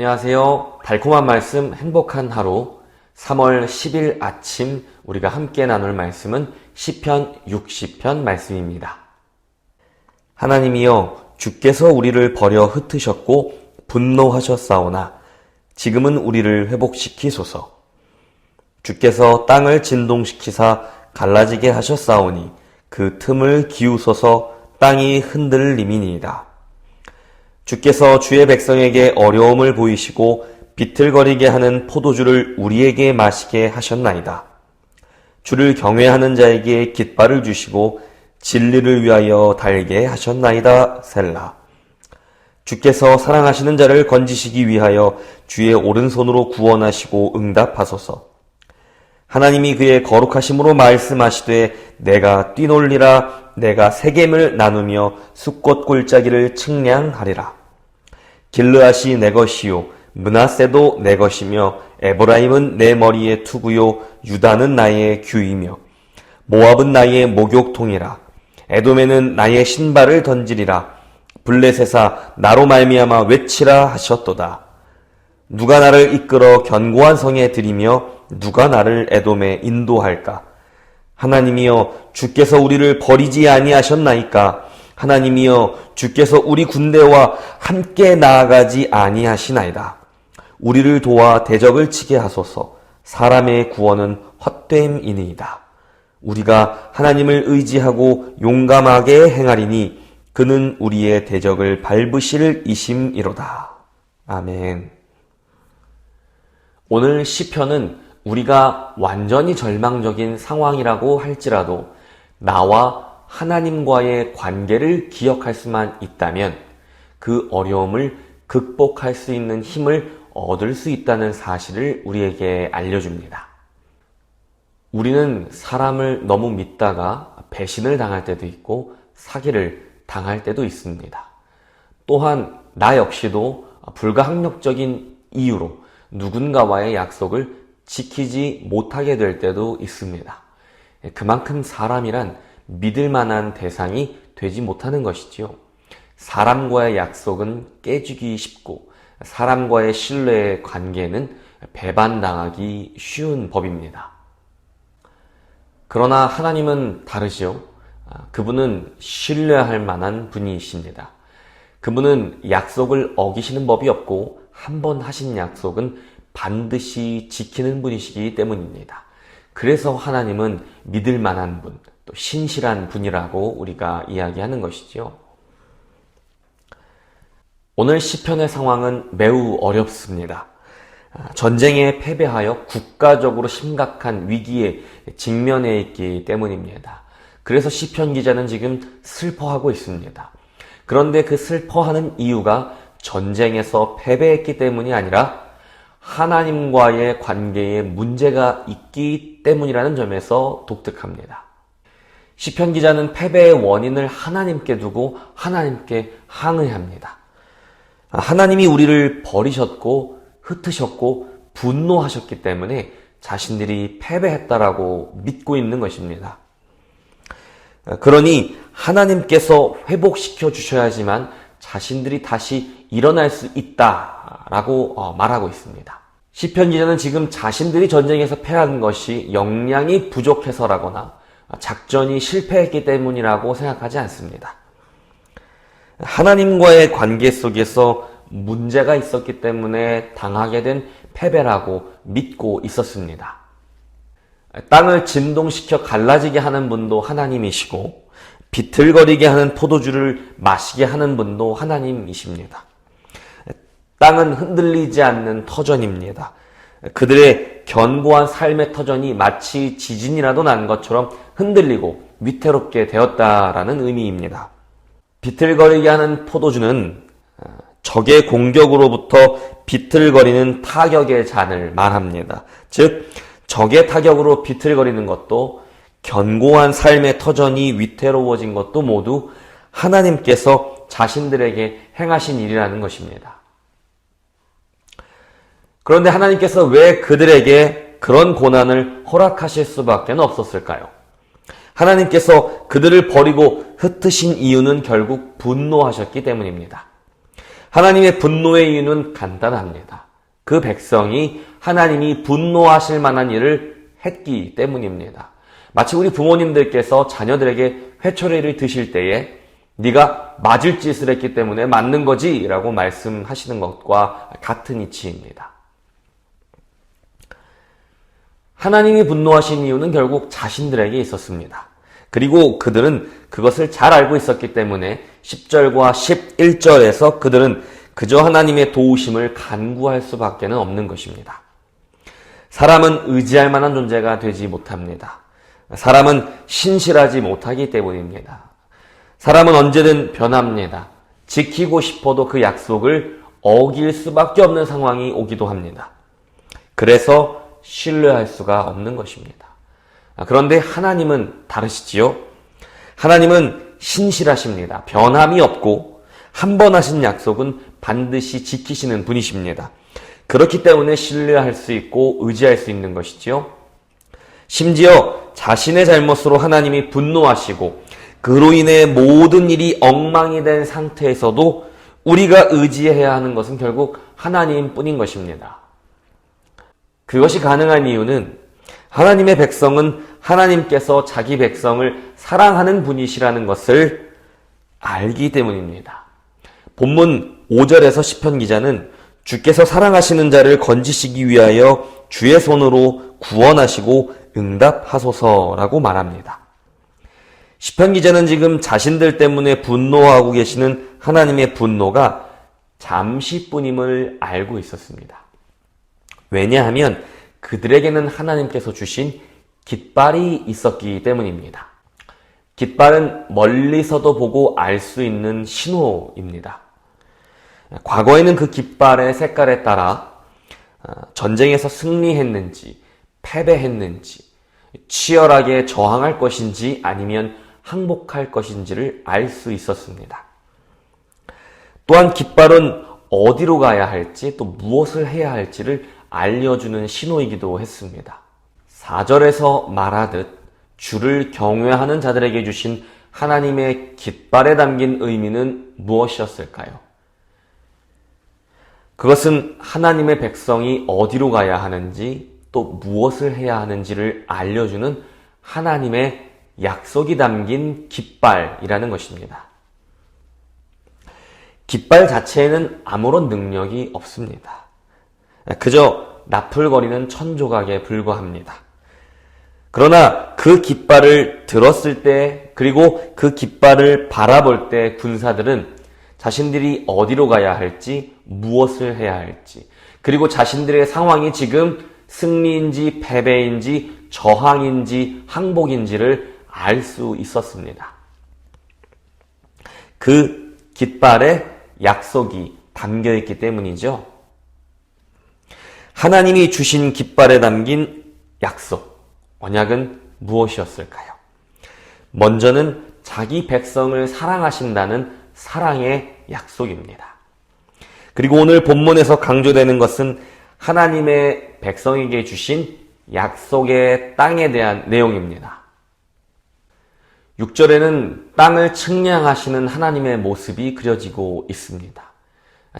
안녕하세요. 달콤한 말씀 행복한 하루 3월 10일 아침 우리가 함께 나눌 말씀은 시편 60편 말씀입니다. 하나님이여 주께서 우리를 버려 흩으셨고 분노하셨사오나 지금은 우리를 회복시키소서. 주께서 땅을 진동시키사 갈라지게 하셨사오니 그 틈을 기우소서. 땅이 흔들림이니이다. 주께서 주의 백성에게 어려움을 보이시고 비틀거리게 하는 포도주를 우리에게 마시게 하셨나이다. 주를 경외하는 자에게 깃발을 주시고 진리를 위하여 달게 하셨나이다. 셀라. 주께서 사랑하시는 자를 건지시기 위하여 주의 오른손으로 구원하시고 응답하소서. 하나님이 그의 거룩하심으로 말씀하시되 내가 뛰놀리라. 내가 세겜을 나누며 숫꽃 골짜기를 측량하리라. 길르앗이 내 것이요 므낫세도 내 것이며 에브라임은 내 머리의 투구요 유다는 나의 규이며 모압은 나의 목욕통이라. 에돔에는 나의 신발을 던지리라. 블레셋아 나로 말미암아 외치라 하셨도다. 누가 나를 이끌어 견고한 성에 들이며 누가 나를 에돔에 인도할까? 하나님이여 주께서 우리를 버리지 아니하셨나이까? 하나님이여 주께서 우리 군대와 함께 나아가지 아니하시나이다. 우리를 도와 대적을 치게 하소서. 사람의 구원은 헛됨이니이다. 우리가 하나님을 의지하고 용감하게 행하리니 그는 우리의 대적을 밟으실 이심이로다. 아멘. 오늘 시편은 우리가 완전히 절망적인 상황이라고 할지라도 나와 하나님과의 관계를 기억할 수만 있다면 그 어려움을 극복할 수 있는 힘을 얻을 수 있다는 사실을 우리에게 알려줍니다. 우리는 사람을 너무 믿다가 배신을 당할 때도 있고 사기를 당할 때도 있습니다. 또한 나 역시도 불가항력적인 이유로 누군가와의 약속을 지키지 못하게 될 때도 있습니다. 그만큼 사람이란 믿을 만한 대상이 되지 못하는 것이지요. 사람과의 약속은 깨지기 쉽고 사람과의 신뢰의 관계는 배반당하기 쉬운 법입니다. 그러나 하나님은 다르시오. 그분은 신뢰할 만한 분이십니다. 그분은 약속을 어기시는 법이 없고 한 번 하신 약속은 반드시 지키는 분이시기 때문입니다. 그래서 하나님은 믿을 만한 분, 또 신실한 분이라고 우리가 이야기하는 것이지요. 오늘 시편의 상황은 매우 어렵습니다. 전쟁에 패배하여 국가적으로 심각한 위기에 직면해 있기 때문입니다. 그래서 시편 기자는 지금 슬퍼하고 있습니다. 그런데 그 슬퍼하는 이유가 전쟁에서 패배했기 때문이 아니라 하나님과의 관계에 문제가 있기 때문이라는 점에서 독특합니다. 시편 기자는 패배의 원인을 하나님께 두고 하나님께 항의합니다. 하나님이 우리를 버리셨고 흩으셨고 분노하셨기 때문에 자신들이 패배했다라고 믿고 있는 것입니다. 그러니 하나님께서 회복시켜 주셔야지만 자신들이 다시 일어날 수 있다라고 말하고 있습니다. 시편 기자는 지금 자신들이 전쟁에서 패한 것이 역량이 부족해서라거나 작전이 실패했기 때문이라고 생각하지 않습니다. 하나님과의 관계 속에서 문제가 있었기 때문에 당하게 된 패배라고 믿고 있었습니다. 땅을 진동시켜 갈라지게 하는 분도 하나님이시고 비틀거리게 하는 포도주를 마시게 하는 분도 하나님이십니다. 땅은 흔들리지 않는 터전입니다. 그들의 견고한 삶의 터전이 마치 지진이라도 난 것처럼 흔들리고 위태롭게 되었다라는 의미입니다. 비틀거리게 하는 포도주는 적의 공격으로부터 비틀거리는 타격의 잔을 말합니다. 즉 적의 타격으로 비틀거리는 것도 견고한 삶의 터전이 위태로워진 것도 모두 하나님께서 자신들에게 행하신 일이라는 것입니다. 그런데 하나님께서 왜 그들에게 그런 고난을 허락하실 수밖에 없었을까요? 하나님께서 그들을 버리고 흩으신 이유는 결국 분노하셨기 때문입니다. 하나님의 분노의 이유는 간단합니다. 그 백성이 하나님이 분노하실 만한 일을 했기 때문입니다. 마치 우리 부모님들께서 자녀들에게 회초리를 드실 때에 네가 맞을 짓을 했기 때문에 맞는 거지 라고 말씀하시는 것과 같은 이치입니다. 하나님이 분노하신 이유는 결국 자신들에게 있었습니다. 그리고 그들은 그것을 잘 알고 있었기 때문에 10절과 11절에서 그들은 그저 하나님의 도우심을 간구할 수밖에 없는 것입니다. 사람은 의지할 만한 존재가 되지 못합니다. 사람은 신실하지 못하기 때문입니다. 사람은 언제든 변합니다. 지키고 싶어도 그 약속을 어길 수밖에 없는 상황이 오기도 합니다. 그래서 신뢰할 수가 없는 것입니다. 그런데 하나님은 다르시지요? 하나님은 신실하십니다. 변함이 없고 한 번 하신 약속은 반드시 지키시는 분이십니다. 그렇기 때문에 신뢰할 수 있고 의지할 수 있는 것이지요. 심지어 자신의 잘못으로 하나님이 분노하시고 그로 인해 모든 일이 엉망이 된 상태에서도 우리가 의지해야 하는 것은 결국 하나님뿐인 것입니다. 그것이 가능한 이유는 하나님의 백성은 하나님께서 자기 백성을 사랑하는 분이시라는 것을 알기 때문입니다. 본문 5절에서 시편 기자는 주께서 사랑하시는 자를 건지시기 위하여 주의 손으로 구원하시고 응답하소서라고 말합니다. 시편 기자는 지금 자신들 때문에 분노하고 계시는 하나님의 분노가 잠시뿐임을 알고 있었습니다. 왜냐하면 그들에게는 하나님께서 주신 깃발이 있었기 때문입니다. 깃발은 멀리서도 보고 알 수 있는 신호입니다. 과거에는 그 깃발의 색깔에 따라 전쟁에서 승리했는지 패배했는지 치열하게 저항할 것인지 아니면 항복할 것인지를 알 수 있었습니다. 또한 깃발은 어디로 가야 할지 또 무엇을 해야 할지를 알려주는 신호이기도 했습니다. 4절에서 말하듯 주를 경외하는 자들에게 주신 하나님의 깃발에 담긴 의미는 무엇이었을까요? 그것은 하나님의 백성이 어디로 가야 하는지 또 무엇을 해야 하는지를 알려주는 하나님의 약속이 담긴 깃발이라는 것입니다. 깃발 자체에는 아무런 능력이 없습니다. 그저 나풀거리는 천조각에 불과합니다. 그러나 그 깃발을 들었을 때 그리고 그 깃발을 바라볼 때 군사들은 자신들이 어디로 가야 할지 무엇을 해야 할지 그리고 자신들의 상황이 지금 승리인지 패배인지 저항인지 항복인지를 알 수 있었습니다. 그 깃발에 약속이 담겨있기 때문이죠. 하나님이 주신 깃발에 담긴 약속, 언약은 무엇이었을까요? 먼저는 자기 백성을 사랑하신다는 사랑의 약속입니다. 그리고 오늘 본문에서 강조되는 것은 하나님의 백성에게 주신 약속의 땅에 대한 내용입니다. 6절에는 땅을 측량하시는 하나님의 모습이 그려지고 있습니다.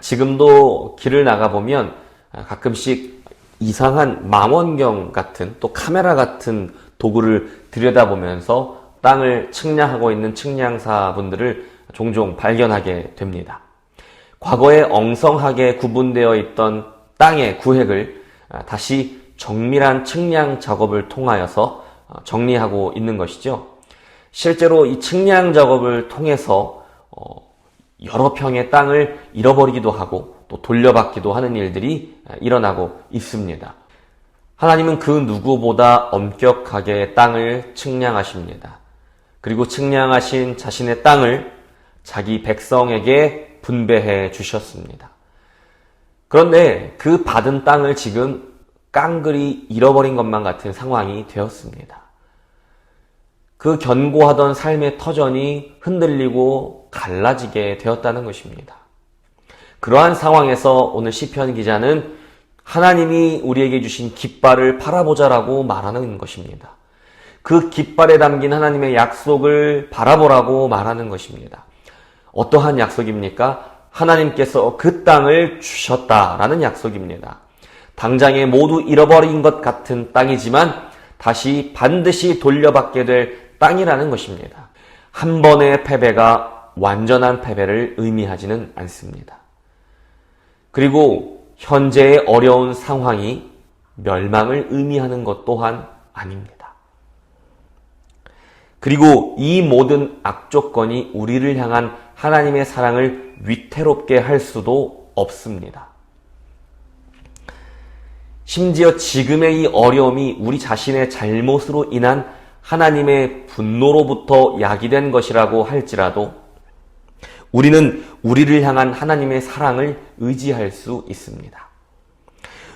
지금도 길을 나가보면 가끔씩 이상한 망원경 같은 또 카메라 같은 도구를 들여다보면서 땅을 측량하고 있는 측량사분들을 종종 발견하게 됩니다. 과거에 엉성하게 구분되어 있던 땅의 구획을 다시 정밀한 측량 작업을 통하여서 정리하고 있는 것이죠. 실제로 이 측량 작업을 통해서 여러 평의 땅을 잃어버리기도 하고 또 돌려받기도 하는 일들이 일어나고 있습니다. 하나님은 그 누구보다 엄격하게 땅을 측량하십니다. 그리고 측량하신 자신의 땅을 자기 백성에게 분배해 주셨습니다. 그런데 그 받은 땅을 지금 깡그리 잃어버린 것만 같은 상황이 되었습니다. 그 견고하던 삶의 터전이 흔들리고 갈라지게 되었다는 것입니다. 그러한 상황에서 오늘 시편 기자는 하나님이 우리에게 주신 깃발을 바라보자라고 말하는 것입니다. 그 깃발에 담긴 하나님의 약속을 바라보라고 말하는 것입니다. 어떠한 약속입니까? 하나님께서 그 땅을 주셨다라는 약속입니다. 당장에 모두 잃어버린 것 같은 땅이지만 다시 반드시 돌려받게 될 땅이라는 것입니다. 한 번의 패배가 완전한 패배를 의미하지는 않습니다. 그리고 현재의 어려운 상황이 멸망을 의미하는 것 또한 아닙니다. 그리고 이 모든 악조건이 우리를 향한 하나님의 사랑을 위태롭게 할 수도 없습니다. 심지어 지금의 이 어려움이 우리 자신의 잘못으로 인한 하나님의 분노로부터 야기된 것이라고 할지라도 우리는 우리를 향한 하나님의 사랑을 의지할 수 있습니다.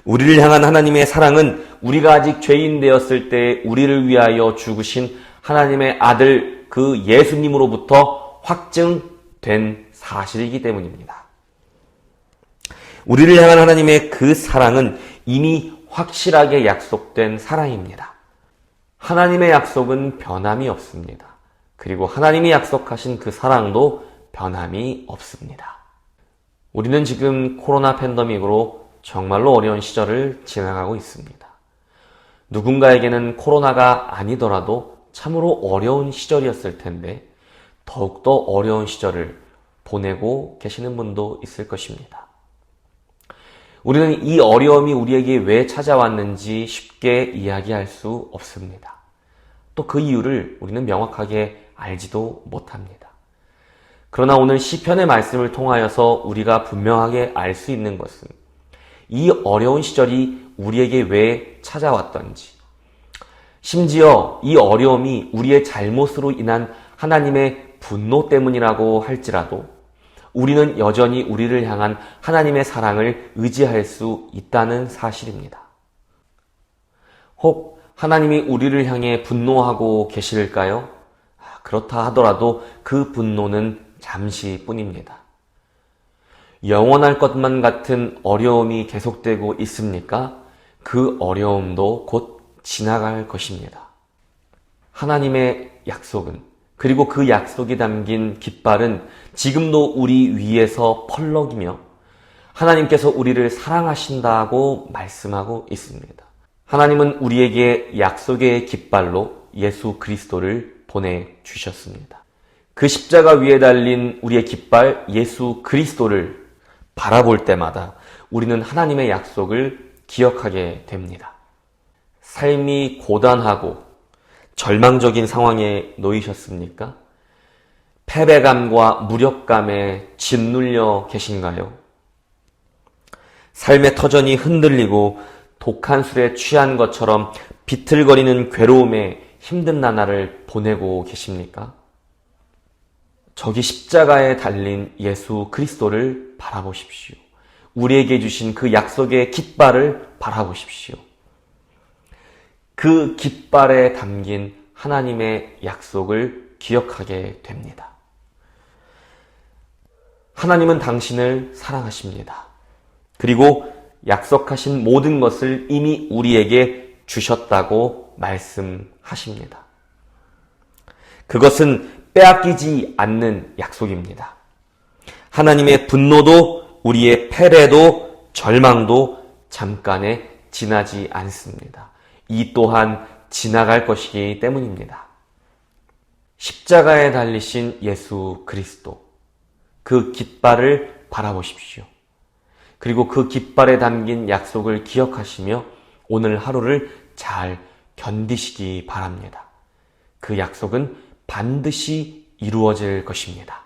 우리를 향한 하나님의 사랑은 우리가 아직 죄인 되었을 때 우리를 위하여 죽으신 하나님의 아들 그 예수님으로부터 확증된 사실이기 때문입니다. 우리를 향한 하나님의 그 사랑은 이미 확실하게 약속된 사랑입니다. 하나님의 약속은 변함이 없습니다. 그리고 하나님이 약속하신 그 사랑도 변함이 없습니다. 우리는 지금 코로나 팬데믹으로 정말로 어려운 시절을 지나가고 있습니다. 누군가에게는 코로나가 아니더라도 참으로 어려운 시절이었을 텐데 더욱더 어려운 시절을 보내고 계시는 분도 있을 것입니다. 우리는 이 어려움이 우리에게 왜 찾아왔는지 쉽게 이야기할 수 없습니다. 또 그 이유를 우리는 명확하게 알지도 못합니다. 그러나 오늘 시편의 말씀을 통하여서 우리가 분명하게 알 수 있는 것은 이 어려운 시절이 우리에게 왜 찾아왔던지, 심지어 이 어려움이 우리의 잘못으로 인한 하나님의 분노 때문이라고 할지라도 우리는 여전히 우리를 향한 하나님의 사랑을 의지할 수 있다는 사실입니다. 혹 하나님이 우리를 향해 분노하고 계실까요? 그렇다 하더라도 그 분노는 잠시뿐입니다. 영원할 것만 같은 어려움이 계속되고 있습니까? 그 어려움도 곧 지나갈 것입니다. 하나님의 약속은, 그리고 그 약속이 담긴 깃발은 지금도 우리 위에서 펄럭이며 하나님께서 우리를 사랑하신다고 말씀하고 있습니다. 하나님은 우리에게 약속의 깃발로 예수 그리스도를 보내주셨습니다. 그 십자가 위에 달린 우리의 깃발 예수 그리스도를 바라볼 때마다 우리는 하나님의 약속을 기억하게 됩니다. 삶이 고단하고 절망적인 상황에 놓이셨습니까? 패배감과 무력감에 짓눌려 계신가요? 삶의 터전이 흔들리고 독한 술에 취한 것처럼 비틀거리는 괴로움에 힘든 나날을 보내고 계십니까? 저기 십자가에 달린 예수 그리스도를 바라보십시오. 우리에게 주신 그 약속의 깃발을 바라보십시오. 그 깃발에 담긴 하나님의 약속을 기억하게 됩니다. 하나님은 당신을 사랑하십니다. 그리고 약속하신 모든 것을 이미 우리에게 주셨다고 말씀하십니다. 그것은 빼앗기지 않는 약속입니다. 하나님의 분노도 우리의 패배도 절망도 잠깐에 지나지 않습니다. 이 또한 지나갈 것이기 때문입니다. 십자가에 달리신 예수 그리스도, 그 깃발을 바라보십시오. 그리고 그 깃발에 담긴 약속을 기억하시며 오늘 하루를 잘 견디시기 바랍니다. 그 약속은 반드시 이루어질 것입니다.